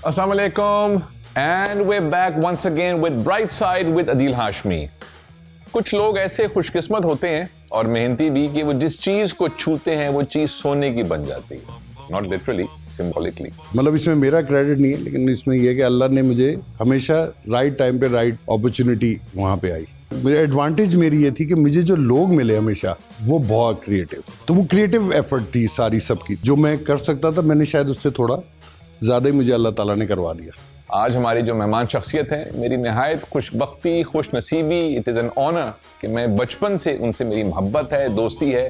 Assalamu alaikum, and we're back once again with Bright Side with Adil Hashmi. कुछ लोग ऐसे खुशकिस्मत होते हैं और मेहनती भी कि वो जिस चीज को छूते हैं वो चीज सोने की बन जाती है, नॉट लिटरली, सिंबॉलिकली। मतलब इसमें मेरा क्रेडिट नहीं है, लेकिन इसमें यह है कि अल्लाह ने मुझे हमेशा राइट टाइम पे राइट अपॉर्चुनिटी वहाँ पे आई। मेरी एडवांटेज मेरी ये थी कि मुझे जो लोग मिले हमेशा वो बहुत क्रिएटिव, तो वो क्रिएटिव एफर्ट थी सारी सबकी, जो मैं कर सकता था मैंने शायद उससे थोड़ा ज़्यादा ही मुझे अल्लाह ताला ने करवा दिया। आज हमारी जो मेहमान शख्सियत है, मेरी नहायत खुशबख्ती, खुश नसीबी, इट इज़ एन ऑनर कि मैं बचपन से उनसे मेरी मोहब्बत है, दोस्ती है।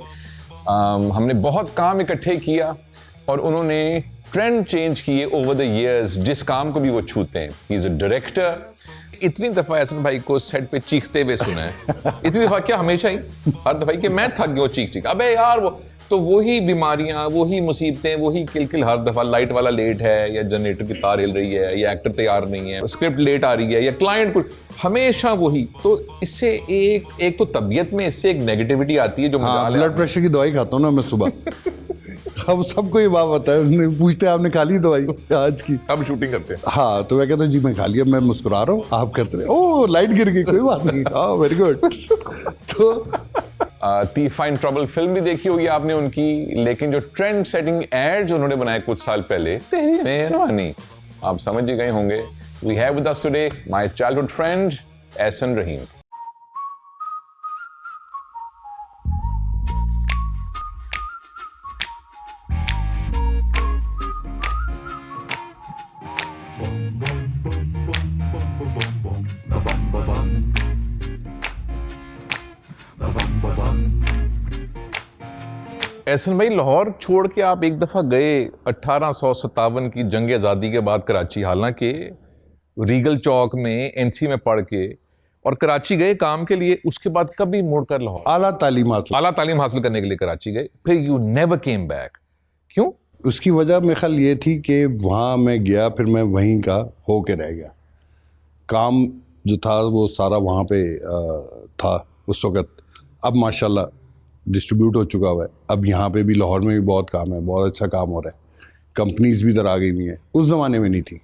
हमने बहुत काम इकट्ठे किया और उन्होंने ट्रेंड चेंज किए ओवर द इयर्स, जिस काम को भी वो छूते हैं। He is a director. इतनी दफ़ा एहसन भाई को सेट पे चीखते हुए सुना है, इतनी दफ़ा क्या, हमेशा ही, हर दफ़ा कि मैं थक गया चीख अबे यार वो तो वही बीमारियां, वही मुसीबतें, वही किल हर दफ़ा लाइट वाला लेट है या जनरेटर की तार हिल रही है या एक्टर तैयार नहीं है, स्क्रिप्ट लेट आ रही है या क्लाइंट कुछ, हमेशा वही। तो इससे एक तो तबीयत में इससे एक नेगेटिविटी आती है जो ब्लड प्रेशर की दवाई खाता हूँ ना मैं सुबह। अब सबको ये बात पता है, पूछते हैं आपने खा ली दवाई आज की, अब शूटिंग करते हैं। हाँ, तो मैं कहता हूँ जी मैं खा लिया, मैं मुस्कुरा रहा हूँ, आप करते रहे, ओह लाइट गिर गई, कोई बात नहीं, हाँ वेरी गुड। तो तीफा इन ट्रबल फिल्म भी देखी होगी आपने उनकी, लेकिन जो ट्रेंड सेटिंग एड्स उन्होंने बनाए कुछ साल पहले, तेरी मेहरबानी, आप समझ ही गए होंगे। We have with us today my childhood friend Ehsan Rahim. Ehsan भाई, लाहौर छोड़ के आप एक दफ़ा गए 1857 की जंग आज़ादी के बाद कराची, हालांकि रीगल चौक में एनसी में पढ़ के, और कराची गए काम के लिए, उसके बाद कभी मुड़कर लाहौर आला तालीम हासिल करने के लिए कराची गए, फिर यू नेवर केम बैक, क्यों? उसकी वजह मेरे ख्याल ये थी कि वहाँ मैं गया, फिर मैं वहीं का हो के रह गया। काम जो था वो सारा वहाँ पे था उस वक़्त। अब माशाल्लाह डिस्ट्रीब्यूट हो चुका हुआ है। अब यहाँ पे भी लाहौर में भी बहुत काम है, बहुत अच्छा काम हो रहा है, कंपनीज भी इधर आ गई हुई हैं, उस ज़माने में नहीं थी।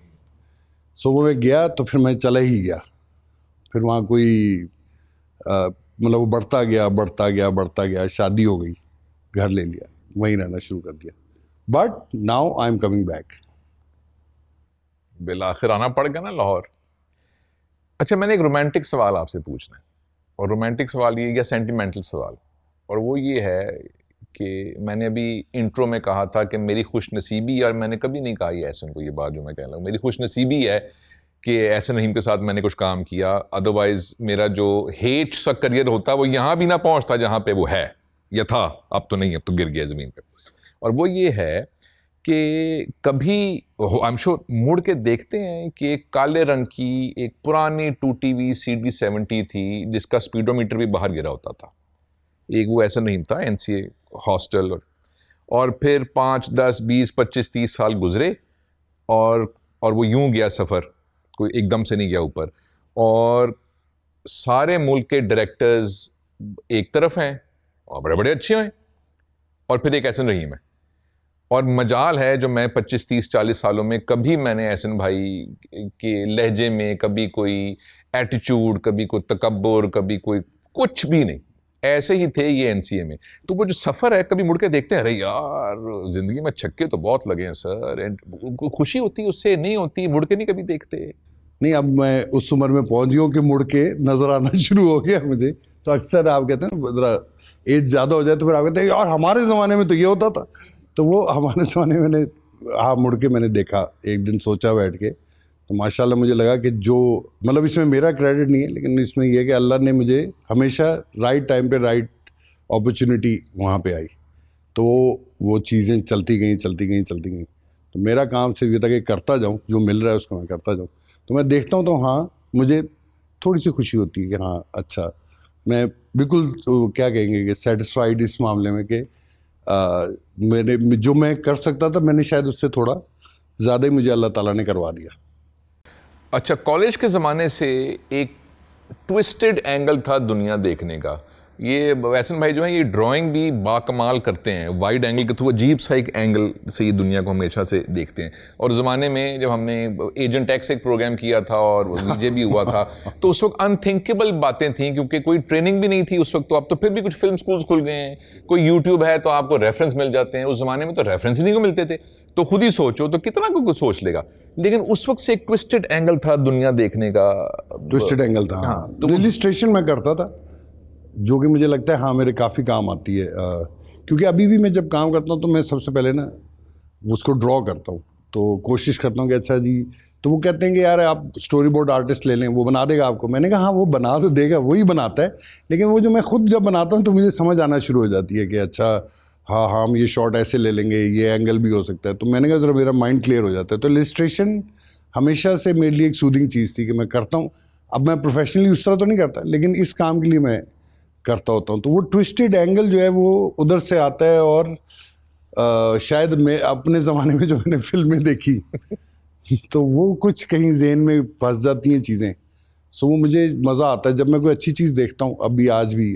सो वो मैं गया तो फिर मैं चला ही गया, फिर वहाँ कोई मतलब वो बढ़ता गया, शादी हो गई, घर ले लिया, वहीं रहना शुरू कर दिया। But now I am coming back. Bill आखिर आना पड़ गया ना लाहौर। अच्छा, मैंने एक रोमांटिक सवाल आपसे पूछना है, और रोमांटिक सवाल ये या सेंटिमेंटल सवाल, और वो ये है कि मैंने अभी इंट्रो में कहा था कि मेरी खुशनसीबी, और मैंने कभी नहीं कहा ये एहसन को ये बात जो मैं कहने लगा, मेरी खुशनसीबी है कि एहसन रहीम के साथ मैंने कुछ काम किया। अदरवाइज मेरा जो हेट सा करियर होता वो यहाँ भी ना पहुँचता जहाँ पे वो है या था, अब तो नहीं, अब तो गिर गया ज़मीन पे। और वो ये है कि कभी आई एम श्योर मुड़ के देखते हैं कि एक काले रंग की एक पुरानी टूटी हुई CD70 थी जिसका स्पीडोमीटर भी बाहर गिरा होता था। एक वो एहसन रहीम था, NCA हॉस्टल, और फिर 5, 10, 20, 25, 30 साल गुजरे और वो यूं गया सफ़र, कोई एकदम से नहीं गया ऊपर। और सारे मुल्क के डायरेक्टर्स एक तरफ हैं और बड़े बड़े अच्छे हैं, और फिर एक एहसन रहीम है। और मजाल है जो मैं 25, 30, 40 सालों में कभी मैंने एहसन भाई के लहजे में कभी कोई एटीट्यूड, कभी कोई तकब्बुर, कभी कोई कुछ भी नहीं, ऐसे ही थे ये NCA में। तो वो जो सफ़र है, कभी मुड़ के देखते हैं, अरे यार ज़िंदगी में छक्के तो बहुत लगे हैं सर, उनको खुशी होती है उससे, नहीं होती, मुड़ के नहीं कभी देखते। नहीं, अब मैं उस उम्र में पहुंच गया हूँ कि मुड़ के नजर आना शुरू हो गया मुझे। तो अक्सर आप कहते हैं ना, जरा एज ज़्यादा हो जाए तो फिर आप कहते हैं यार हमारे ज़माने में तो ये होता था। तो वो हमारे ज़माने में मैंने मुड़ के मैंने देखा, एक दिन सोचा बैठ के, तो माशाल्लाह मुझे लगा कि जो, मतलब इसमें मेरा क्रेडिट नहीं है, लेकिन इसमें यह है कि अल्लाह ने मुझे हमेशा राइट टाइम पे राइट अपॉर्चुनिटी वहाँ पे आई, तो वो चीज़ें चलती गई। तो मेरा काम सिर्फ ये था कि करता जाऊँ, जो मिल रहा है उसको मैं करता जाऊँ। तो मैं देखता हूँ तो हाँ, मुझे थोड़ी सी खुशी होती है कि हाँ अच्छा, मैं बिल्कुल क्या कहेंगे कि सेटिस्फाइड इस मामले में कि मेरे जो मैं कर सकता था मैंने शायद उससे थोड़ा ज़्यादा ही मुझे अल्लाह ताला ने करवा दिया। अच्छा, कॉलेज के ज़माने से एक ट्विस्टेड एंगल था दुनिया देखने का, ये वैसन भाई जो है ये ड्राइंग भी बाकमाल करते हैं, वाइड एंगल के थ्रू अजीब सा एक एंगल से ये दुनिया को हमेशा से देखते हैं। और ज़माने में जब हमने एजेंट एक्स एक प्रोग्राम किया था और वीजे भी हुआ था तो उस वक्त अनथिंकेबल बातें थी, क्योंकि कोई ट्रेनिंग भी नहीं थी उस वक्त। तो अब तो फिर भी कुछ फिल्म स्कूल्स खुल गए हैं, कोई यूट्यूब है तो आपको रेफरेंस मिल जाते हैं। उस ज़माने में तो रेफरेंस ही नहीं को मिलते थे, तो खुद ही सोचो तो कितना कुछ सोच लेगा। लेकिन उस वक्त से एक ट्विस्टेड एंगल था दुनिया देखने का, ट्विस्टेड एंगल था। हाँ, तो इलिस्ट्रेशन मैं करता था, जो कि मुझे लगता है हाँ मेरे काफ़ी काम आती है, क्योंकि अभी भी मैं जब काम करता हूँ तो मैं सबसे पहले ना उसको ड्रॉ करता हूँ, तो कोशिश करता हूँ कि अच्छा जी, तो वो कहते हैं कि यार आप स्टोरी बोर्ड आर्टिस्ट ले लें, वो बना देगा आपको। मैंने कहा हाँ वो बना तो देगा, वही बनाता है, लेकिन वो जो मैं खुद जब बनाता हूँ तो मुझे समझ आना शुरू हो जाती है कि अच्छा हाँ हाँ हम ये शॉट ऐसे ले लेंगे, ये एंगल भी हो सकता है। तो मैंने कहा जरा मेरा माइंड क्लियर हो जाता है। तो इलिस्ट्रेशन हमेशा से मेरे लिए एक सूदिंग चीज़ थी कि मैं करता हूँ। अब मैं प्रोफेशनली उस तरह तो नहीं करता, लेकिन इस काम के लिए मैं करता होता हूँ। तो वो ट्विस्टेड एंगल जो है वो उधर से आता है। और शायद मैं अपने ज़माने में जो मैंने फिल्में देखी तो वो कुछ कहीं ज़हन में फंस जाती हैं चीज़ें। सो वो मुझे मज़ा आता है जब मैं कोई अच्छी चीज़ देखता हूँ। अभी आज भी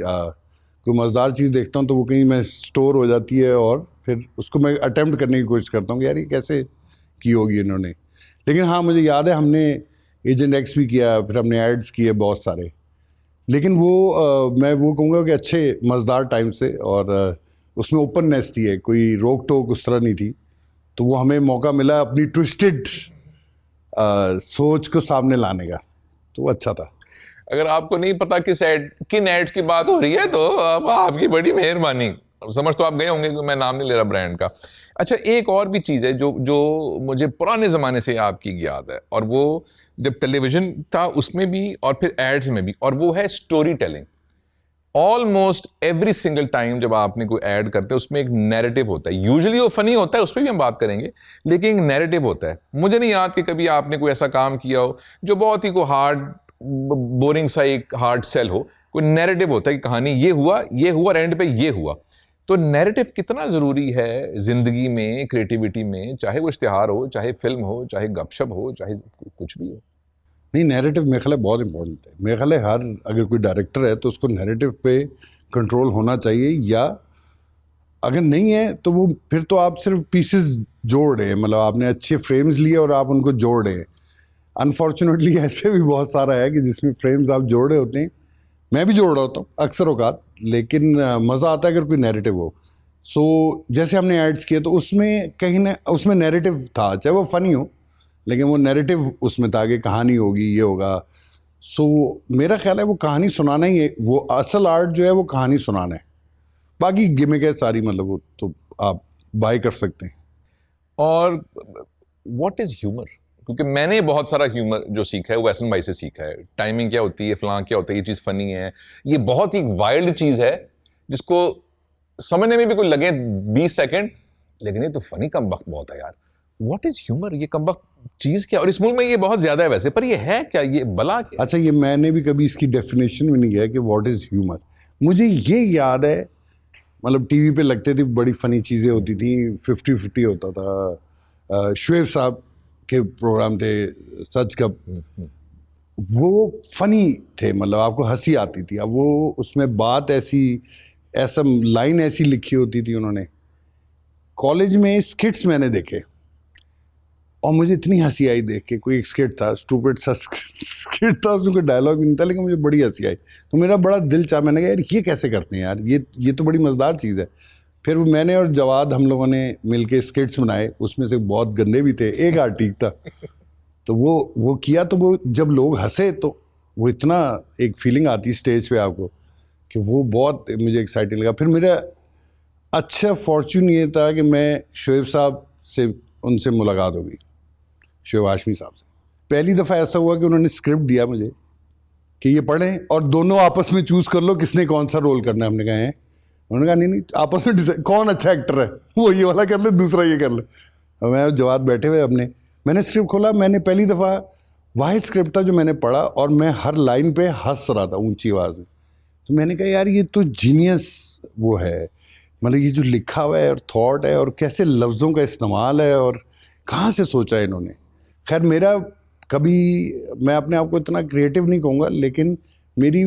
कोई मज़ेदार चीज़ देखता हूँ तो वो कहीं मैं स्टोर हो जाती है और फिर उसको मैं अटेम्प्ट करने की कोशिश करता हूँ कि यार ये कैसे की होगी इन्होंने। लेकिन हाँ मुझे याद है हमने एजेंट एक्स भी किया, फिर हमने एड्स किए बहुत सारे, लेकिन वो मैं वो कहूँगा कि अच्छे मज़ेदार टाइम से, और उसमें ओपननेस थी है, कोई रोक टोक उस तरह नहीं थी। तो वो हमें मौका मिला अपनी ट्विस्टेड सोच को सामने लाने का, तो वो अच्छा था। अगर आपको नहीं पता किन एड्स की बात हो रही है तो अब आपकी बड़ी मेहरबानी, समझ तो आप गए होंगे कि मैं नाम नहीं ले रहा ब्रांड का। अच्छा, एक और भी चीज़ है जो मुझे पुराने ज़माने से आपकी याद है, और वो जब टेलीविज़न था उसमें भी और फिर एड्स में भी, और वो है story telling. Almost every single time जब आपने कोई ऐड करते हैं उसमें एक नैरेटिव होता है। यूजुअली वो फनी होता है, उस पर भी हम बात करेंगे, लेकिन एक नैरेटिव होता है। मुझे नहीं याद कि कभी आपने कोई ऐसा काम किया हो जो बहुत ही कोई हार्ड बोरिंग सा एक हार्ड सेल हो। कोई नैरेटिव होता है कि कहानी ये हुआ और एंड पे ये हुआ। तो नैरेटिव कितना ज़रूरी है ज़िंदगी में, क्रिएटिविटी में, चाहे वो इश्तिहार हो, चाहे फिल्म हो, चाहे गपशप हो, चाहे कुछ भी हो। नहीं, नैरेटिव मेरे ख्याल है बहुत इंपॉर्टेंट है। मेरे ख्याल है हर अगर कोई डायरेक्टर है तो उसको नैरेटिव पे कंट्रोल होना चाहिए, या अगर नहीं है तो वो फिर तो आप सिर्फ पीसेस जोड़ रहे हैं, मतलब आपने अच्छे फ्रेम्स लिए और आप उनको जोड़ रहे हैं। अनफॉर्चुनेटली ऐसे भी बहुत सारा है कि जिसमें फ्रेम्स आप जोड़ रहे होते हैं, मैं भी जोड़ रहा होता हूँ अक्सर औकात, लेकिन मज़ा आता है अगर कोई नैरेटिव हो। सो जैसे हमने एड्स किए तो उसमें कहीं ना उसमें नैरेटिव था, चाहे वो फ़नी हो, लेकिन वो नैरेटिव उसमें था कि कहानी होगी, ये होगा। सो मेरा ख्याल है वो कहानी सुनाना ही है, वो असल आर्ट जो है वो कहानी सुनाना है। बाकी गिमिक है सारी, मतलब वो तो आप बाय कर सकते हैं। और व्हाट इज़ ह्यूमर? क्योंकि मैंने बहुत सारा ह्यूमर जो सीखा है वो वैसन भाई से सीखा है। टाइमिंग क्या होती है, फलां क्या होता है, ये चीज़ फ़नी है, ये बहुत ही वाइल्ड चीज़ है जिसको समझने में भी कोई लगे 20 सेकंड, लेकिन ये तो फ़नी कम वक्त बहुत है यार। What is humour? ये कम वक्त चीज़ क्या? और इस मुल्क में ये बहुत ज़्यादा है वैसे, पर ये है क्या, ये भला क्या? अच्छा, ये मैंने भी कभी इसकी डेफिनेशन में नहीं किया कि व्हाट इज़ ह्यूमर। मुझे ये याद है, मतलब टीवी पे लगते थे, बड़ी फ़नी चीज़ें होती थी, 50-50 होता था, शुएब साहब के प्रोग्राम थे, सच कब, वो फ़नी थे, मतलब आपको हंसी आती थी। अब वो उसमें बात ऐसा लाइन ऐसी लिखी होती थी उन्होंने। कॉलेज में स्किट्स मैंने देखे और मुझे इतनी हंसी आई देख के। कोई एक स्किट था, स्टूपिड सा स्किट था, उसमें कोई डायलॉग भी नहीं था, लेकिन मुझे बड़ी हंसी आई। तो मेरा बड़ा दिल चाहा, मैंने कहा यार ये कैसे करते हैं यार, ये तो बड़ी मज़ेदार चीज़ है। फिर मैंने और जवाद हम लोगों ने मिलके स्किट्स बनाए, उसमें से बहुत गंदे भी थे, एक आध ठीक था। तो वो किया, तो वो जब लोग हंसे तो वो इतना एक फीलिंग आती स्टेज पे आपको कि वो बहुत मुझे एक्साइटिंग लगा। फिर मेरा अच्छा फॉर्चून ये था कि मैं शुएब साहब से उनसे मुलाकात हो गई, शुएब हाशमी साहब से। पहली दफ़ा ऐसा हुआ कि उन्होंने स्क्रिप्ट दिया मुझे कि ये पढ़ें और दोनों आपस में चूज़ कर लो किसने कौन सा रोल करना है। हमने कहा है, उन्होंने कहा नहीं आपस में डिसाइड कौन अच्छा एक्टर है, वो ये वाला कर ले, दूसरा ये कर ले। और मैं जवाब बैठे हुए अपने, मैंने स्क्रिप्ट खोला, मैंने पहली दफ़ा वाहिद स्क्रिप्ट था जो मैंने पढ़ा और मैं हर लाइन पे हंस रहा था ऊंची आवाज़ में। तो मैंने कहा यार ये तो जीनियस वो है, मतलब ये जो लिखा हुआ है और थॉट है और कैसे लफ्ज़ों का इस्तेमाल है और कहाँ से सोचा है इन्होंने। खैर मेरा कभी, मैं अपने आप को इतना क्रिएटिव नहीं कहूँगा, लेकिन मेरी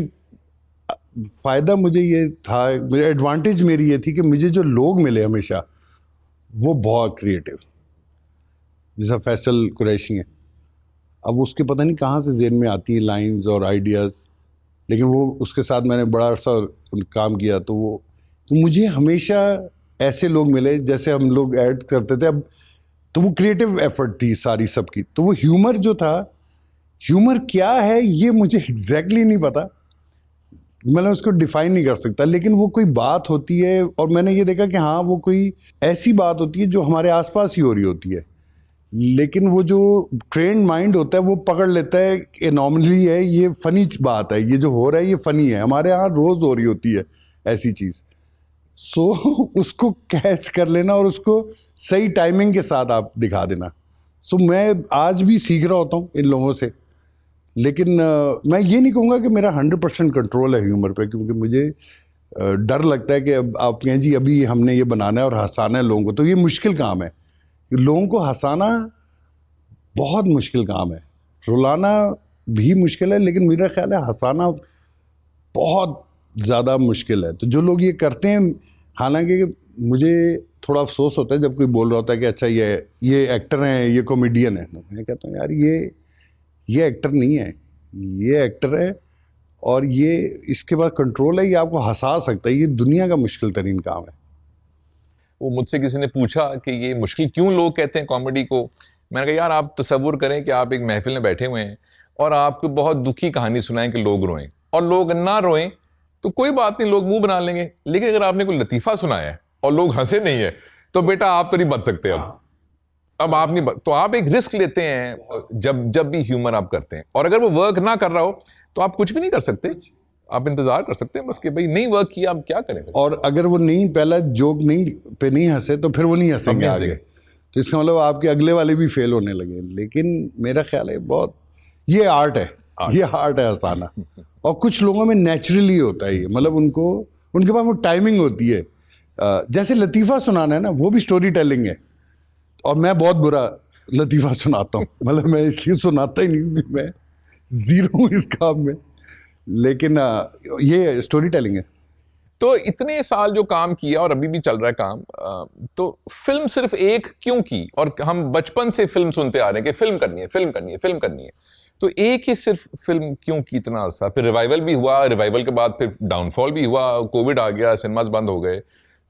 फ़ायदा मुझे ये था, मेरी एडवांटेज मेरी ये थी कि मुझे जो लोग मिले हमेशा वो बहुत क्रिएटिव, जैसा फैसल कुरैशी है। अब उसके पता नहीं कहाँ से ज़हन में आती है लाइंस और आइडियाज़, लेकिन वो उसके साथ मैंने बड़ा अर्सा काम किया, तो मुझे हमेशा ऐसे लोग मिले जैसे हम लोग ऐड करते थे। अब तो वो क्रिएटिव एफर्ट थी सारी सबकी। तो वो ह्यूमर जो था, ह्यूमर क्या है ये मुझे एग्जैक्टली नहीं पता, मतलब उसको डिफाइन नहीं कर सकता, लेकिन वो कोई बात होती है और मैंने ये देखा कि हाँ वो कोई ऐसी बात होती है जो हमारे आसपास ही हो रही होती है, लेकिन वो जो ट्रेंड माइंड होता है वो पकड़ लेता है कि एनॉमली है, ये फनी बात है, ये जो हो रहा है ये फनी है, हमारे यहाँ रोज हो रही होती है ऐसी चीज। सो उसको कैच कर लेना और उसको सही टाइमिंग के साथ आप दिखा देना। सो मैं आज भी सीख रहा होता हूँ इन लोगों से, लेकिन मैं ये नहीं कहूँगा कि मेरा 100% कंट्रोल है ह्यूमर पे, क्योंकि मुझे डर लगता है कि अब आप कहें जी अभी हमने ये बनाना है और हंसाना है लोगों को, तो ये मुश्किल काम है। लोगों को हंसाना बहुत मुश्किल काम है, रुलाना भी मुश्किल है, लेकिन मेरा ख्याल है हंसाना बहुत ज़्यादा मुश्किल है। तो जो लोग ये करते हैं, हालांकि मुझे थोड़ा अफसोस होता है जब कोई बोल रहा होता है कि अच्छा ये एक्टर हैं, ये कॉमेडियन है, तो मैं कहता हूँ यार ये एक्टर नहीं है, ये एक्टर है और ये इसके पास कंट्रोल है, ये आपको हंसा सकता है। ये दुनिया का मुश्किल तरीन काम है। वो मुझसे किसी ने पूछा कि ये मुश्किल क्यों लोग कहते हैं कॉमेडी को। मैंने कहा यार आप तसव्वुर करें कि आप एक महफिल में बैठे हुए हैं और आपको बहुत दुखी कहानी सुनाएं कि लोग रोएं, और लोग ना रोएं तो कोई बात नहीं, लोग मुंह बना लेंगे, लेकिन अगर आपने कोई लतीफ़ा सुनाया है और लोग हंसे नहीं है तो बेटा आप तो नहीं बच सकते। अब आप नहीं तो आप एक रिस्क लेते हैं जब भी ह्यूमर आप करते हैं, और अगर वो वर्क ना कर रहा हो तो आप कुछ भी नहीं कर सकते, आप इंतजार कर सकते हैं बस कि भाई नहीं वर्क किया, आप क्या करें। और अगर वो नहीं पहला जोक नहीं हंसे तो फिर वो नहीं हंसेंगे आगे, तो इसका मतलब आपके अगले वाले भी फेल होने लगे। लेकिन मेरा ख्याल है बहुत ये आर्ट है, ये आर्ट है हंसाना। और कुछ लोगों में नेचुरली होता है ये, मतलब उनके पास वो टाइमिंग होती है। जैसे लतीफ़ा सुनाना है ना, वो भी स्टोरी टेलिंग है, और मैं बहुत बुरा लतीफ़ा सुनाता हूँ, मतलब मैं इसलिए सुनाता ही नहीं क्योंकि मैं जीरो हूँ इस काम में, लेकिन ये स्टोरी टेलिंग है। तो इतने साल जो काम किया और अभी भी चल रहा है काम, तो फिल्म सिर्फ एक क्यों की? और हम बचपन से फिल्म सुनते आ रहे हैं कि फिल्म करनी है, फिल्म करनी है, फिल्म करनी है, तो एक ही सिर्फ फिल्म क्यों की इतना अरसा? फिर रिवाइवल भी हुआ, रिवाइवल के बाद फिर डाउनफॉल भी हुआ, कोविड आ गया, सिनेमास बंद हो गए,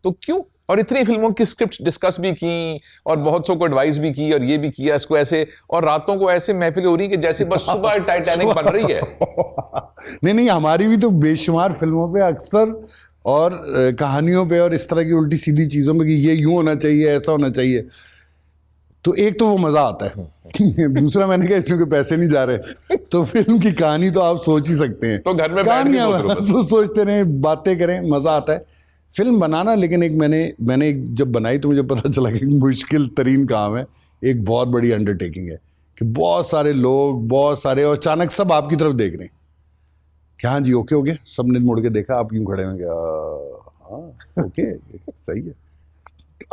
तो क्यों? और इतनी फिल्मों की स्क्रिप्ट डिस्कस भी की और बहुत सौ को एडवाइस भी की और ये भी किया, इसको ऐसे, और रातों को ऐसे महफिल हो रही है कि जैसे बस सुबह टाइटैनिक बन रही है। नहीं, हमारी भी तो बेशुमार फिल्मों पे अक्सर और कहानियों पे और इस तरह की उल्टी सीधी चीजों में कि ये यूं होना चाहिए, ऐसा होना चाहिए, तो एक तो वो मजा आता है दूसरा मैंने कहा इसमें कोई पैसे नहीं जा रहे, तो फिल्म की कहानी तो आप सोच ही सकते हैं, तो घर में कहानियां तो सोचते रहे, बातें करें, मजा आता है फिल्म बनाना। लेकिन एक मैंने एक जब बनाई तो मुझे पता चला कि मुश्किल तरीन काम है, एक बहुत बड़ी अंडरटेकिंग है कि बहुत सारे लोग, बहुत सारे, और अचानक सब आपकी तरफ देख रहे हैं कि हाँ जी ओके हो गया, सबने मुड़ के देखा, आप यूं खड़े होंगे, हाँ ओके सही है,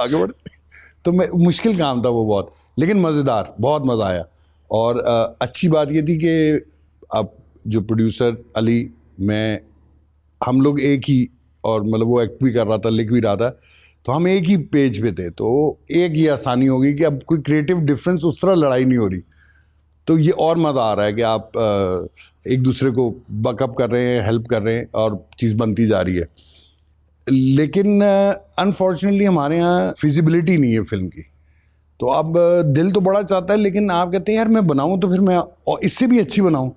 आगे बढ़े। तो मुश्किल काम था वो बहुत, लेकिन मज़ेदार, बहुत मज़ा आया। और अच्छी बात ये थी कि अब जो प्रोड्यूसर अली, मैं, हम लोग एक ही, और मतलब वो एक्ट भी कर रहा था, लिख भी रहा था, तो हम एक ही पेज पे थे, तो एक ये आसानी होगी कि अब कोई क्रिएटिव डिफरेंस उस तरह लड़ाई नहीं हो रही, तो ये और मज़ा आ रहा है कि आप एक दूसरे को बकअप कर रहे हैं, हेल्प कर रहे हैं, और चीज़ बनती जा रही है। लेकिन अनफॉर्चुनेटली हमारे यहाँ फिजिबिलिटी नहीं है फिल्म की, तो अब दिल तो बड़ा चाहता है, लेकिन आप कहते हैं यार मैं बनाऊँ तो फिर मैं और इससे भी अच्छी बनाऊँ।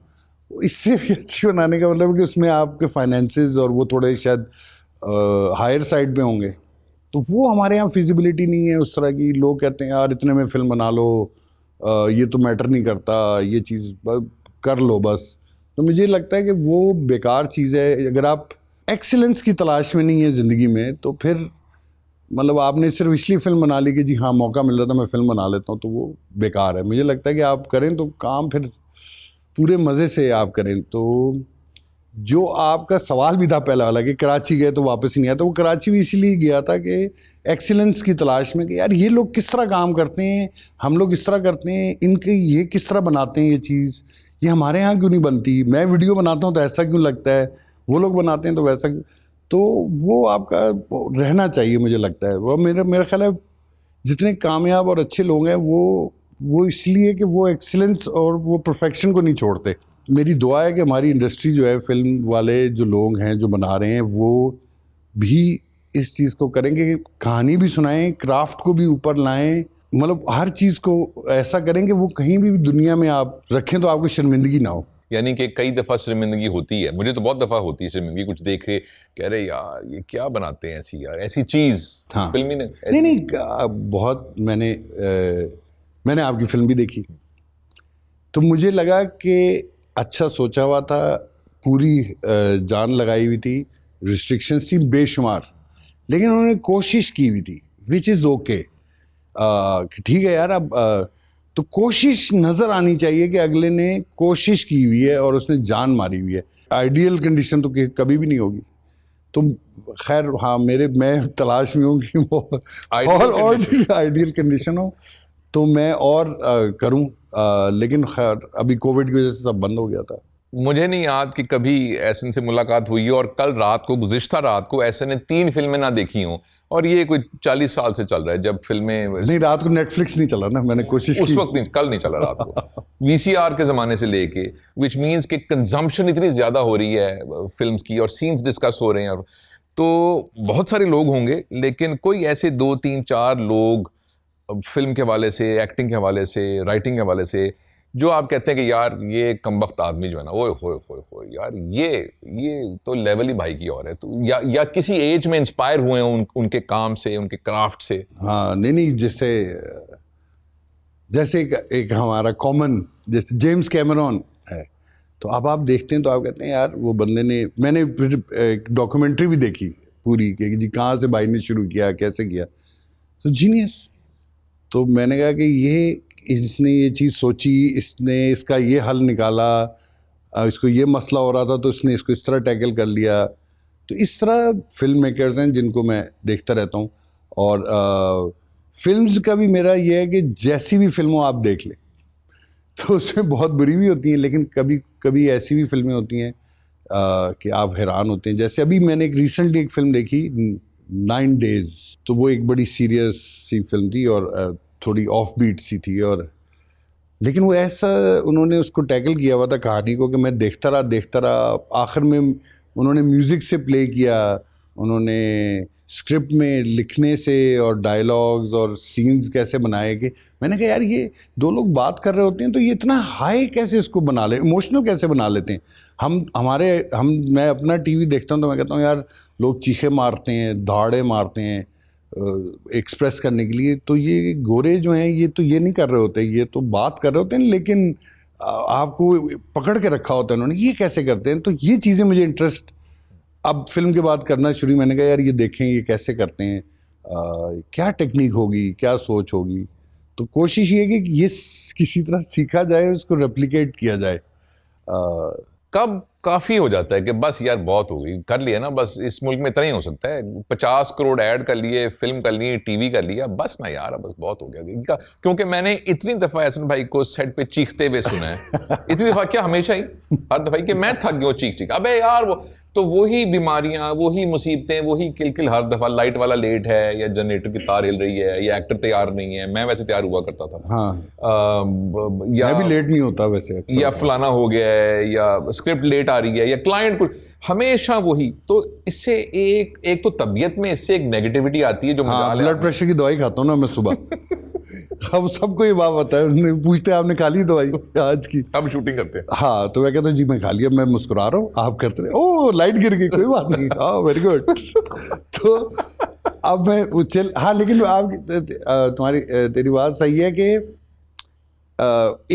इससे भी अच्छी बनाने का मतलब कि उसमें आपके फाइनेंसेस और वो थोड़े शायद हायर साइड पे होंगे, तो वो हमारे यहाँ फिजिबिलिटी नहीं है उस तरह की। लोग कहते हैं यार इतने में फिल्म बना लो, ये तो मैटर नहीं करता, ये चीज़ कर लो बस। तो मुझे लगता है कि वो बेकार चीज़ है। अगर आप एक्सीलेंस की तलाश में नहीं है ज़िंदगी में, तो फिर मतलब आपने सिर्फ इसलिए फिल्म बना ली कि जी हाँ मौका मिल रहा था मैं फिल्म बना लेता हूँ, तो वो बेकार है। मुझे लगता है कि आप करें तो काम फिर पूरे मज़े से आप करें। तो जो आपका सवाल भी था पहला वाला कि कराची गए तो वापस ही नहीं आया, तो वो कराची भी इसीलिए गया था कि एक्सीलेंस की तलाश में कि यार ये लोग किस तरह काम करते हैं, हम लोग इस तरह करते हैं, इनके ये किस तरह बनाते हैं, ये चीज़ ये हमारे यहाँ क्यों नहीं बनती, मैं वीडियो बनाता हूँ तो ऐसा क्यों लगता है, वो लोग बनाते हैं तो वैसा, तो वो आपका रहना चाहिए मुझे लगता है। वो मेरा ख्याल है जितने कामयाब और अच्छे लोग हैं वो इसलिए कि वो एक्सीलेंस और वो परफेक्शन को नहीं छोड़ते। मेरी दुआ है कि हमारी इंडस्ट्री जो है, फिल्म वाले जो लोग हैं जो बना रहे हैं, वो भी इस चीज़ को करेंगे कि कहानी भी सुनाएं, क्राफ्ट को भी ऊपर लाएं, मतलब हर चीज़ को ऐसा करेंगे वो कहीं भी दुनिया में आप रखें तो आपको शर्मिंदगी ना हो। यानी कि कई दफ़ा शर्मिंदगी होती है, मुझे तो बहुत दफ़ा होती है शर्मिंदगी, कुछ देख के कह रहे यार ये क्या बनाते हैं ऐसी, यार ऐसी चीज़। हाँ, फिल्म ही नहीं बहुत मैंने आपकी फिल्म भी देखी तो मुझे लगा कि अच्छा सोचा हुआ था, पूरी जान लगाई हुई थी, रिस्ट्रिक्शंस थी बेशुमार, लेकिन उन्होंने कोशिश की हुई थी, विच इज़ ओके। ठीक है यार, अब तो कोशिश नज़र आनी चाहिए कि अगले ने कोशिश की हुई है और उसने जान मारी हुई है। आइडियल कंडीशन तो कभी भी नहीं होगी। तो खैर हाँ, मैं तलाश में हूँ कि वो और आइडियल कंडीशन हो तो मैं और करूँ, लेकिन खैर अभी कोविड की वजह से सब बंद हो गया था। मुझे नहीं याद कि कभी एहसन से मुलाकात हुई है, और कल रात को, गुज़िश्ता रात को एहसन ने 3 फिल्में ना देखी हों, और ये कोई 40 साल से चल रहा है जब फिल्में नहीं, रात को नेटफ्लिक्स नहीं चला ना, मैंने कोशिश उस की। वक्त नहीं, कल नहीं चला रात को वीसीआर के ज़माने से लेके, विच मीन्स कि कंजम्पशन इतनी ज़्यादा हो रही है फिल्म्स की, और सीन्स डिस्कस हो रहे हैं, और तो बहुत सारे लोग होंगे, लेकिन कोई ऐसे 2, 3, 4 लोग फिल्म के हवाले से, एक्टिंग के हवाले से, राइटिंग के हवाले से, जो आप कहते हैं कि यार ये कमबख्त आदमी जो है ना, ओए होए होए होए यार, ये तो लेवल ही भाई की और है। तो या किसी एज में इंस्पायर हुए हैं उनके काम से, उनके क्राफ्ट से। हाँ, नहीं, जैसे एक हमारा कॉमन, जैसे जेम्स कैमरॉन है, तो अब आप देखते हैं तो आप कहते हैं यार वो बंदे ने, मैंने फिर एक डॉक्यूमेंट्री भी देखी पूरी कि जी कहाँ से भाई ने शुरू किया, कैसे किया, तो जीनियस। तो मैंने कहा कि इसने ये चीज़ सोची, इसने इसका ये हल निकाला, इसको ये मसला हो रहा था तो इसने इसको इस तरह टैकल कर लिया। तो इस तरह फिल्म मेकर्स हैं जिनको मैं देखता रहता हूँ। और फिल्म्स का भी मेरा ये है कि जैसी भी फिल्मों आप देख लें तो उसमें बहुत बुरी भी होती हैं, लेकिन कभी कभी ऐसी भी फिल्में होती हैं कि आप हैरान होते हैं। जैसे अभी मैंने रिसेंटली एक फिल्म देखी 9 डेज, तो वो एक बड़ी सीरियस सी फिल्म थी और थोड़ी ऑफ बीट सी थी, और लेकिन वो ऐसा उन्होंने उसको टैकल किया हुआ था कहानी को कि मैं देखता रहा। आखिर में उन्होंने म्यूज़िक से प्ले किया, उन्होंने स्क्रिप्ट में लिखने से और डायलॉग्स और सीन्स कैसे बनाए कि मैंने कहा यार ये 2 लोग बात कर रहे होते हैं तो ये इतना हाई कैसे इसको बना ले, इमोशनल कैसे बना लेते हैं। मैं अपना टीवी देखता हूँ तो मैं कहता हूँ यार लोग चीखे मारते हैं, धाड़े मारते हैं एक्सप्रेस करने के लिए, तो ये गोरे जो हैं ये तो ये नहीं कर रहे होते, ये तो बात कर रहे होते हैं, लेकिन आपको पकड़ के रखा होता है उन्होंने, ये कैसे करते हैं। तो ये चीज़ें मुझे इंटरेस्ट अब फिल्म के बाद करना शुरू। मैंने कहा यार ये देखें ये कैसे करते हैं, क्या टेक्निक होगी, क्या सोच होगी। तो कोशिश ये है कि ये किसी तरह सीखा जाए, उसको रेप्लिकेट किया जाए। कब काफ़ी हो जाता है कि बस यार बहुत हो गई, कर लिया ना, बस इस मुल्क में इतना ही हो सकता है, 50 करोड़ ऐड कर लिए, फिल्म कर ली, टीवी कर लिया, बस ना यार बस बहुत हो गया। क्योंकि मैंने इतनी दफ़ा एहसन भाई को सेट पे चीखते हुए सुना है, इतनी दफ़ा क्या, हमेशा ही, हर दफ़ा कि मैं थक गया चीख अबे यार वो तो वही बीमारियां, वही मुसीबतें, वही किल हर दफ़ा, लाइट वाला लेट है, या जनरेटर की तार हिल रही है, या एक्टर तैयार नहीं है। मैं वैसे तैयार हुआ करता था, हाँ, या मैं भी लेट नहीं होता वैसे, या फलाना हो गया है, या स्क्रिप्ट लेट आ रही है, या क्लाइंट कुछ, हमेशा वही। तो इससे एक तो तबीयत में इससे एक नेगेटिविटी आती है जो ब्लड प्रेशर की दवाई खाता हूँ ना मैं सुबह अब सबको ये बात होता है, पूछते हैं आपने खा ली दवाई आज की, अब शूटिंग करते हैं। हाँ, तो मैं कहता हूँ जी मैं खा लिया, मैं मुस्कुरा रहा हूँ, आप करते रहे, ओ लाइट गिर गई, कोई बात नहीं, हाँ वेरी गुड तो अब मैं चल, हाँ, लेकिन आप तेरी बात सही है कि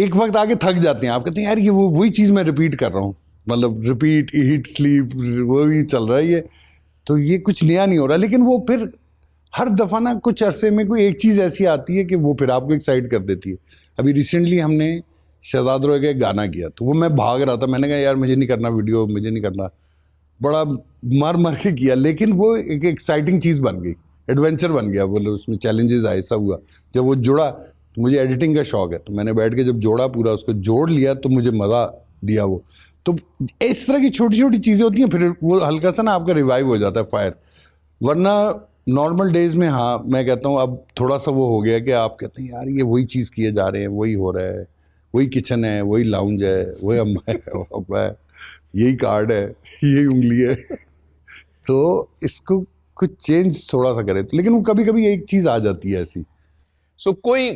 एक वक्त आके थक जाते हैं, आप कहते हैं यार ये वही चीज़ मैं रिपीट कर रहा हूँ, मतलब रिपीट ईट स्लीप वो भी चल रहा है ये, तो ये कुछ नया नहीं हो रहा। लेकिन वो फिर हर दफ़ा ना कुछ अरसे में कोई एक चीज़ ऐसी आती है कि वो फिर आपको एक्साइट कर देती है। अभी रिसेंटली हमने शहजाद रोय का एक गाना किया, तो वो मैं भाग रहा था, मैंने कहा यार मुझे नहीं करना वीडियो, मुझे नहीं करना, बड़ा मर के किया, लेकिन वो एक एक्साइटिंग चीज़ बन गई, एडवेंचर बन गया, बोलो उसमें चैलेंजेस आए, सब हुआ। जब वो जुड़ा, तो मुझे एडिटिंग का शौक है, तो मैंने बैठ के जब जोड़ा पूरा, उसको जोड़ लिया तो मुझे मज़ा दिया वो। तो इस तरह की छोटी छोटी चीज़ें होती हैं, फिर वो हल्का सा ना आपका रिवाइव हो जाता है फायर। वरना नॉर्मल डेज में हाँ मैं कहता हूँ अब थोड़ा सा वो हो गया कि आप कहते हैं यार ये वही चीज़ किए जा रहे हैं, वही हो रहा है, वही किचन है, वही लाउंज है, वही अम्मा है, वो अब्बा है, यही कार्ड है, यही उंगली है। तो इसको कुछ चेंज थोड़ा सा करें, लेकिन वो कभी कभी एक चीज़ आ जाती है ऐसी। सो कोई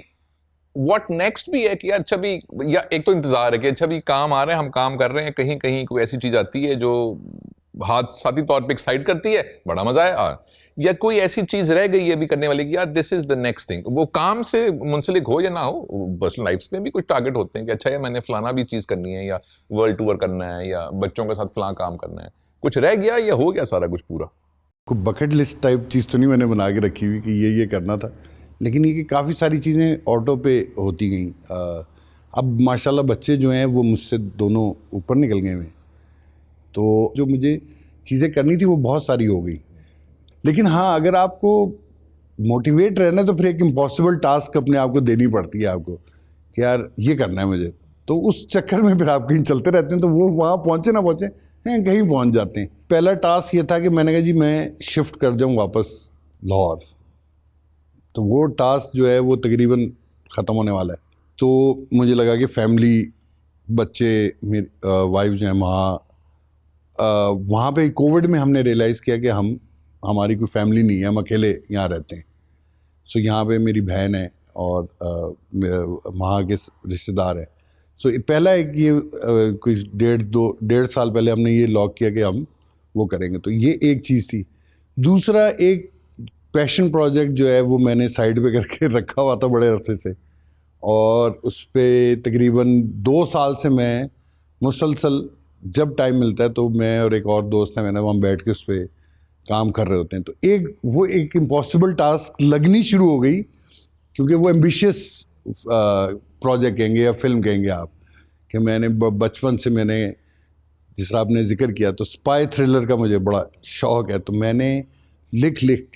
व्हाट नेक्स्ट भी है कि यार अच्छा भी, या एक तो इंतजार है कि अच्छा भी काम आ रहे हैं, हम काम कर रहे हैं, कहीं कहीं कोई ऐसी चीज आती है जो हाथ साथी तौर पे एक्साइट करती है, बड़ा मजा है, या कोई ऐसी चीज रह गई है भी करने वाली कि यार this is the next thing, वो काम से मुंसलिक हो या ना हो, पर्सनल लाइफ्स में भी कुछ टारगेट होते हैं कि अच्छा यार मैंने फलाना भी चीज करनी है, या वर्ल्ड टूर करना है, या बच्चों के साथ फलाना काम करना है, कुछ रह गया या हो गया सारा कुछ पूरा? कोई बकेट लिस्ट टाइप चीज़ तो नहीं मैंने बना के रखी हुई कि ये करना था, लेकिन ये कि काफ़ी सारी चीज़ें ऑटो पे होती गई। अब माशाल्लाह बच्चे जो हैं वो मुझसे दोनों ऊपर निकल गए हैं, तो जो मुझे चीज़ें करनी थी वो बहुत सारी हो गई। लेकिन हाँ, अगर आपको मोटिवेट रहना है तो फिर एक इम्पॉसिबल टास्क अपने आप को देनी पड़ती है आपको कि यार ये करना है मुझे, तो उस चक्कर में फिर आप कहीं चलते रहते हैं, तो वो वहाँ पहुँचे ना पहुँचे हैं कहीं पहुँच जाते हैं। पहला टास्क ये था कि मैंने कहा जी मैं शिफ्ट कर जाऊँ वापस लाहौर, तो वो टास्क जो है वो तकरीबन ख़त्म होने वाला है। तो मुझे लगा कि फैमिली, बच्चे, मेरी वाइफ जो है वहाँ पे कोविड में हमने रियलाइज़ किया कि हमारी कोई फैमिली नहीं है, हम अकेले यहाँ रहते हैं। सो यहाँ पे मेरी बहन है और वहाँ के रिश्तेदार हैं। सो पहला एक ये कुछ 1.5 साल पहले हमने ये लॉक किया कि हम वो करेंगे, तो ये एक चीज़ थी। दूसरा एक पैशन प्रोजेक्ट जो है वो मैंने साइड पे करके रखा हुआ था बड़े अरसे से, और उस पर तकरीबन 2 साल से मैं मुसलसल जब टाइम मिलता है तो मैं और एक और दोस्त है मैंने वहाँ बैठ के उस पर काम कर रहे होते हैं। तो वो एक इम्पॉसिबल टास्क लगनी शुरू हो गई, क्योंकि वो एम्बिशियस प्रोजेक्ट कहेंगे या फिल्म कहेंगे आप, कि मैंने बचपन से मैंने, जिस तरह आपने जिक्र किया, तो स्पाई थ्रिलर का मुझे बड़ा शौक़ है। तो मैंने लिख लिख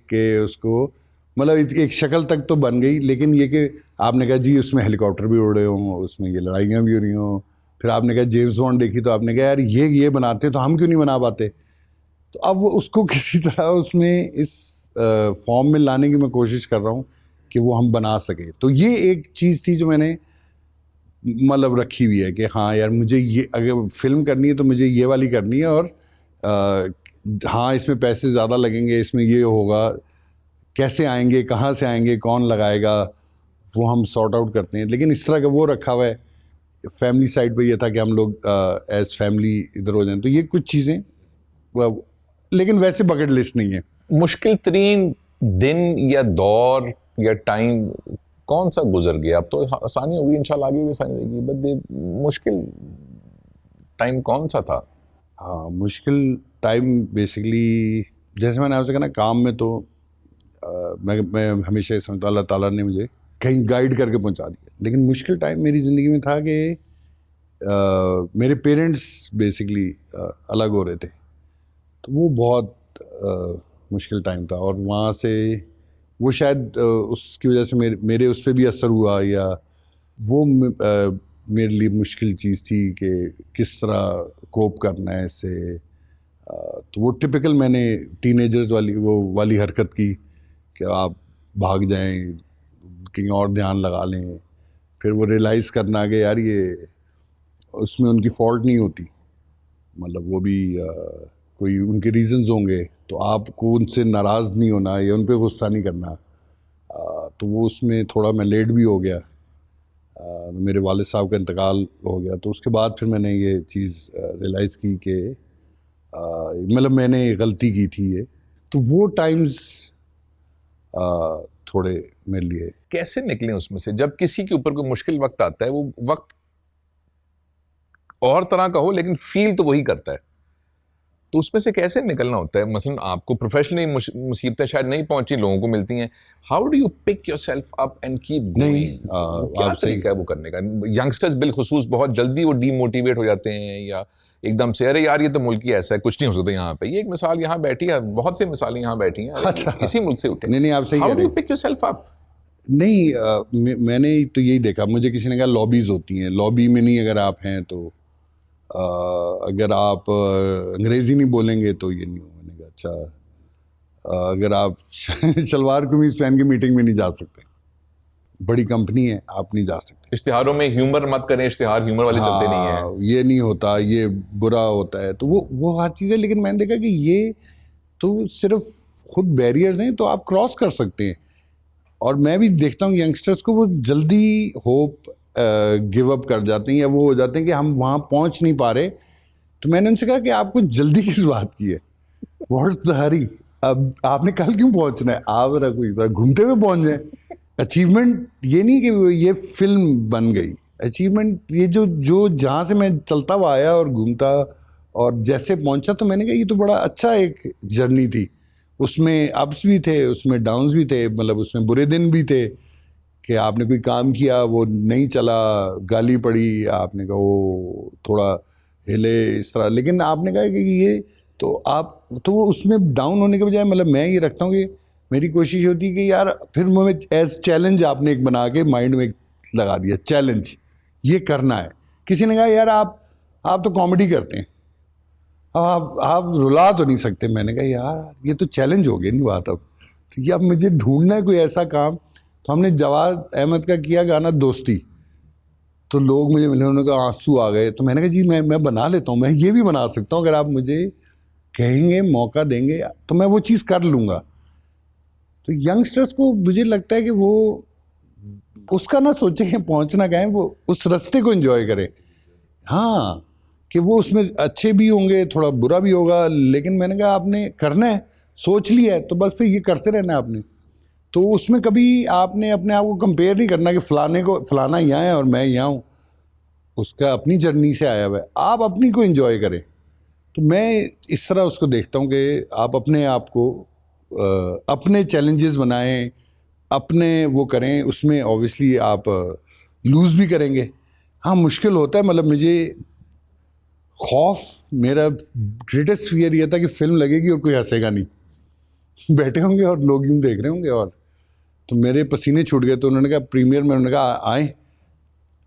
के उसको, मतलब एक शक्ल तक तो बन गई, लेकिन ये कि आपने कहा जी उसमें हेलीकॉप्टर भी उड़ रहे हों, उसमें ये लड़ाइयाँ भी हो रही हों, फिर आपने कहा जेम्स बॉन्ड देखी तो आपने कहा यार ये बनाते तो हम क्यों नहीं बना पाते। तो अब उसको किसी तरह उसमें इस फॉर्म में लाने की मैं कोशिश कर रहा हूँ कि वो हम बना सके। तो ये एक चीज़ थी जो मैंने मतलब रखी हुई है कि हाँ यार मुझे ये अगर फिल्म करनी है तो मुझे ये वाली करनी है, और हाँ इसमें पैसे ज़्यादा लगेंगे, इसमें ये होगा, कैसे आएंगे, कहाँ से आएंगे, कौन लगाएगा, वो हम सॉर्ट आउट करते हैं। लेकिन इस तरह का वो रखा हुआ है। फैमिली साइड पे ये था कि हम लोग एज फैमिली इधर हो जाएं, तो ये कुछ चीज़ें, लेकिन वैसे बकेट लिस्ट नहीं है। मुश्किल तरीन दिन या दौर या टाइम कौन सा गुजर गया? अब तो आसानी होगी इंशाल्लाह, आगे भी आसानी रहेगी, बट मुश्किल टाइम कौन सा था? हाँ, मुश्किल टाइम बेसिकली जैसे मैंने आपसे कहा ना, काम में तो मैं हमेशा समझता अल्लाह ताला ने मुझे कहीं गाइड करके पहुंचा दिया। लेकिन मुश्किल टाइम मेरी ज़िंदगी में था कि मेरे पेरेंट्स बेसिकली अलग हो रहे थे, तो वो बहुत मुश्किल टाइम था। और वहाँ से वो शायद उसकी वजह से मेरे उस पर भी असर हुआ, या वो मेरे लिए मुश्किल चीज़ थी कि किस तरह कोप करना है इससे। तो वो टिपिकल मैंने टीनेजर्स वाली हरकत की कि आप भाग जाएं, कहीं और ध्यान लगा लें, फिर वो रियलाइज़ करना कि यार ये उसमें उनकी फॉल्ट नहीं होती, मतलब वो भी कोई उनके रीजंस होंगे, तो आपको उनसे नाराज़ नहीं होना या उन पर गुस्सा नहीं करना। तो वो उसमें थोड़ा मैं लेट भी हो गया, मेरे वालिद साहब का इंतकाल हो गया, तो उसके बाद फिर मैंने ये चीज़ रियलाइज़ की कि मतलब मैंने गलती की थी ये। तो वो टाइम्स थोड़े मेरे लिए। कैसे निकले उसमें से? जब किसी के ऊपर कोई मुश्किल वक्त आता है, वो वक्त और तरह का हो लेकिन फील तो वही करता है, तो उसमें से कैसे निकलना होता है? मसलन आपको प्रोफेशनली मुसीबतें शायद नहीं पहुंची, लोगों को मिलती हैं, how do you pick yourself up and keep going? क्या तरीका है वो करने का? यंगस्टर्स बिलखुसूस बहुत जल्दी वो डीमोटिवेट हो जाते हैं, या एकदम से अरे यार ये तो मुल्क ही ऐसा है, कुछ नहीं हो सकता यहाँ पे। ये एक मिसाल यहाँ बैठी है, बहुत सी मिसालें यहाँ बैठी हैं, अच्छा, इसी मुल्क से उठे। नहीं आप सही कह रहे हैं। How do you pick yourself up? नहीं मैंने तो यही देखा, मुझे किसी ने कहा लॉबीज होती हैं, लॉबी में नहीं अगर आप हैं तो अगर आप अंग्रेज़ी नहीं बोलेंगे तो ये नहीं हो। मैंने कहा अच्छा, अगर आप शलवार कमीज पहन के मीटिंग में नहीं जा सकते, बड़ी कंपनी है, आप नहीं जा सकते। इश्तिहारों में ह्यूमर मत करें, इश्तिहार ह्यूमर वाले चलते नहीं है, ये नहीं होता, ये बुरा होता है, तो वो हर चीज़ है। लेकिन मैंने देखा कि ये तो सिर्फ खुद बैरियर्स हैं, तो आप क्रॉस कर सकते हैं। और मैं भी देखता हूँ यंगस्टर्स को, वो जल्दी होप गिव अप कर जाते हैं, या वो हो जाते हैं कि हम वहाँ पहुँच नहीं पा रहे। तो मैंने उनसे कहा कि आपको जल्दी किस बात की है, व्हाट्स द हरी, अब आपने कल क्यों पहुँचना है, आप कोई घूमते हुए पहुँच जाए। अचीवमेंट ये नहीं कि ये फिल्म बन गई, अचीवमेंट ये जो जहाँ से मैं चलता हुआ आया और घूमता और जैसे पहुँचा, तो मैंने कहा ये तो बड़ा अच्छा एक जर्नी थी। उसमें अप्स भी थे, उसमें डाउन्स भी थे, मतलब उसमें बुरे दिन भी थे कि आपने कोई काम किया वो नहीं चला, गाली पड़ी, आपने कहा वो थोड़ा हिले इस तरह। लेकिन आपने कहा कि ये तो आप तो उसमें डाउन होने के बजाय, मतलब मैं ये रखता हूँ कि मेरी कोशिश होती है कि यार फिर मैं एज चैलेंज आपने एक बना के माइंड में लगा दिया, चैलेंज ये करना है। किसी ने कहा यार आप तो कॉमेडी करते हैं, आप रुला तो नहीं सकते। मैंने कहा यार ये तो चैलेंज हो गया नहीं बात। अब तो ये अब मुझे ढूंढना है कोई ऐसा काम। तो हमने जवाद अहमद का किया गाना दोस्ती, तो लोग मुझे मिले, उन्होंने कहा आंसू आ गए। तो मैंने कहा जी मैं बना लेता हूँ, मैं ये भी बना सकता हूँ, अगर आप मुझे कहेंगे, मौका देंगे तो मैं वो चीज़ कर लूँगा। तो यंगस्टर्स को मुझे लगता है कि वो उसका ना सोचे कि पहुँचना कहें, वो उस रास्ते को एंजॉय करें। हाँ, कि वो उसमें अच्छे भी होंगे, थोड़ा बुरा भी होगा, लेकिन मैंने कहा आपने करना है, सोच लिया है तो बस फिर ये करते रहना है आपने। तो उसमें कभी आपने अपने आप को कंपेयर नहीं करना कि फलाना यहाँ है और मैं यहाँ हूँ, उसका अपनी जर्नी से आया हुआ है, आप अपनी को एंजॉय करें। तो मैं इस तरह उसको देखता हूँ कि आप अपने आप को अपने चैलेंजेस बनाएं, अपने वो करें, उसमें ऑब्वियसली आप लूज़ भी करेंगे। हाँ मुश्किल होता है, मतलब मुझे खौफ, मेरा ग्रेटेस्ट फियर ये था कि फिल्म लगेगी और कोई हंसेगा नहीं, बैठे होंगे और लोग यूँ देख रहे होंगे। और तो मेरे पसीने छूट गए। तो उन्होंने कहा प्रीमियर में, उन्होंने कहा आए।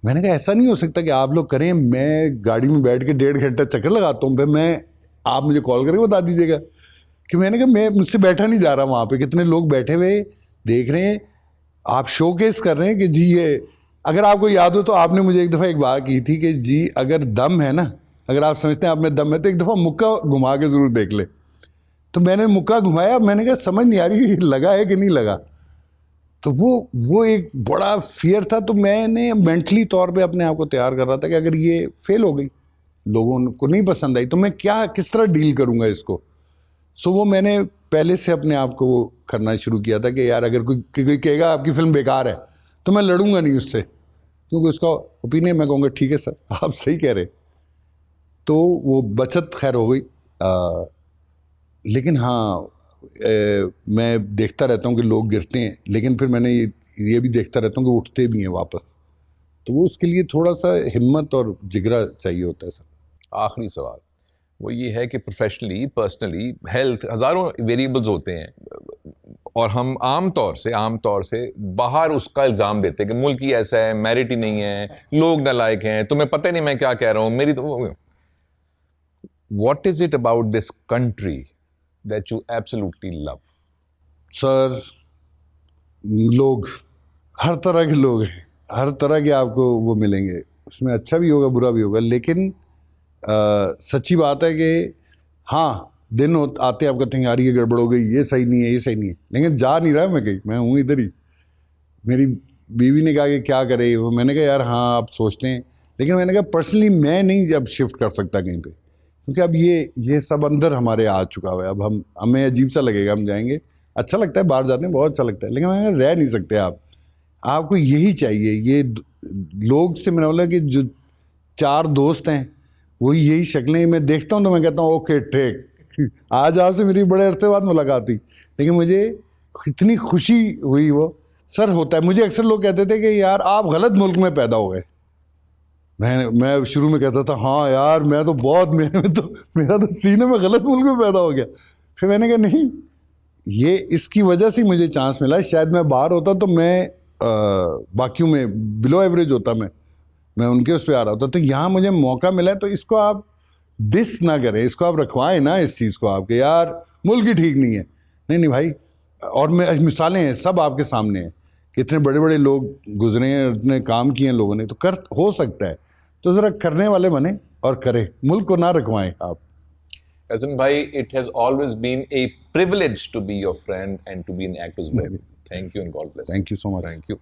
मैंने कहा ऐसा नहीं हो सकता कि आप लोग करें, मैं गाड़ी में बैठ के 1.5 घंटा चक्कर लगाता हूँ, फिर मैं आप मुझे कॉल करके बता दीजिएगा। कि मैंने कहा मैं मुझसे बैठा नहीं जा रहा, वहाँ पे कितने लोग बैठे हुए देख रहे हैं, आप शोकेस कर रहे हैं कि जी ये। अगर आपको याद हो तो आपने मुझे एक दफ़ा एक बात की थी कि जी अगर दम है ना, अगर आप समझते हैं आप में दम है तो एक दफ़ा मुक्का घुमा के ज़रूर देख ले। तो मैंने मुक्का घुमाया, मैंने कहा समझ नहीं आ रही लगा है कि नहीं लगा। तो वो एक बड़ा फियर था। तो मैंने मेंटली तौर पे अपने आप को तैयार कर रहा था कि अगर ये फेल हो गई, लोगों को नहीं पसंद आई, तो मैं किस तरह डील करूँगा इसको। सो वो मैंने पहले से अपने आप को वो करना शुरू किया था कि यार अगर कोई कहेगा आपकी फिल्म बेकार है तो मैं लड़ूंगा नहीं उससे, क्योंकि उसका ओपिनियन मैं कहूँगा ठीक है सर आप सही कह रहे। तो वो बचत खैर हो गई। लेकिन हाँ मैं देखता रहता हूँ कि लोग गिरते हैं, लेकिन फिर मैंने ये भी देखता रहता हूँ कि उठते भी हैं वापस। तो वो उसके लिए थोड़ा सा हिम्मत और जिगरा चाहिए होता है सर। आखिरी सवाल वो ये है कि प्रोफेशनली, पर्सनली, हेल्थ, हज़ारों वेरिएबल्स होते हैं, और हम आम तौर से बाहर उसका इल्ज़ाम देते हैं कि मुल्क ही ऐसा है, मेरिट ही नहीं है, लोग नालायक हैं, तुम्हें पता नहीं मैं क्या कह रहा हूँ, मेरी तो। What is it about this country that you absolutely love? Sir लोग, हर तरह के लोग हैं, हर तरह के आपको वो मिलेंगे, उसमें अच्छा भी होगा बुरा भी होगा। लेकिन सच्ची बात है कि हाँ दिन आते आप कहते हैं यार ये गड़बड़ हो गई, ये सही नहीं है, ये सही नहीं है, लेकिन जा नहीं रहा मैं कहीं, मैं हूँ इधर ही। मेरी बीवी ने कहा कि क्या करे वो, मैंने कहा यार हाँ आप सोचते हैं, लेकिन मैंने कहा पर्सनली मैं नहीं अब शिफ्ट कर सकता कहीं पे, क्योंकि अब ये सब अंदर हमारे आ चुका हुआ है। अब हमें अजीब सा लगेगा, हम जाएंगे, अच्छा लगता है बाहर जाते हैं, बहुत अच्छा लगता है, लेकिन मैंने रह नहीं सकते आप, आपको यही चाहिए। ये लोग से मैंने बोला कि जो 4 दोस्त हैं वही यही शक्लें मैं देखता हूँ तो मैं कहता हूँ ओके ठीक, आज आपसे मेरी बड़े अरसे बाद मुलाकात हुई, लेकिन मुझे इतनी खुशी हुई। वो सर होता है, मुझे अक्सर लोग कहते थे कि यार आप गलत मुल्क में पैदा हो गए। मैं शुरू में कहता था हाँ यार मैं तो बहुत मेरा तो सीने में गलत मुल्क में पैदा हो गया। फिर मैंने कहा नहीं, ये इसकी वजह से मुझे चांस मिला, शायद मैं बाहर होता तो मैं बाकियों में बिलो एवरेज होता, मैं उनके उस पर आ रहा होता। तो यहाँ मुझे मौका मिला है, तो इसको आप डिस ना करें, इसको आप रखवाएं ना इस चीज़ को आपके, यार मुल्क ही ठीक नहीं है। नहीं नहीं भाई, और मैं मिसालें हैं सब आपके सामने हैं, कितने बड़े बड़े लोग गुजरे हैं, इतने काम किए हैं लोगों ने, तो कर हो सकता है। तो ज़रा करने वाले बने और करें, मुल्क को ना रखवाएं आप। Ahsan bhai, it has always been a privilege to be your friend and to be an actor's brother. Thank you and God bless you. Thank you so much. Thank you.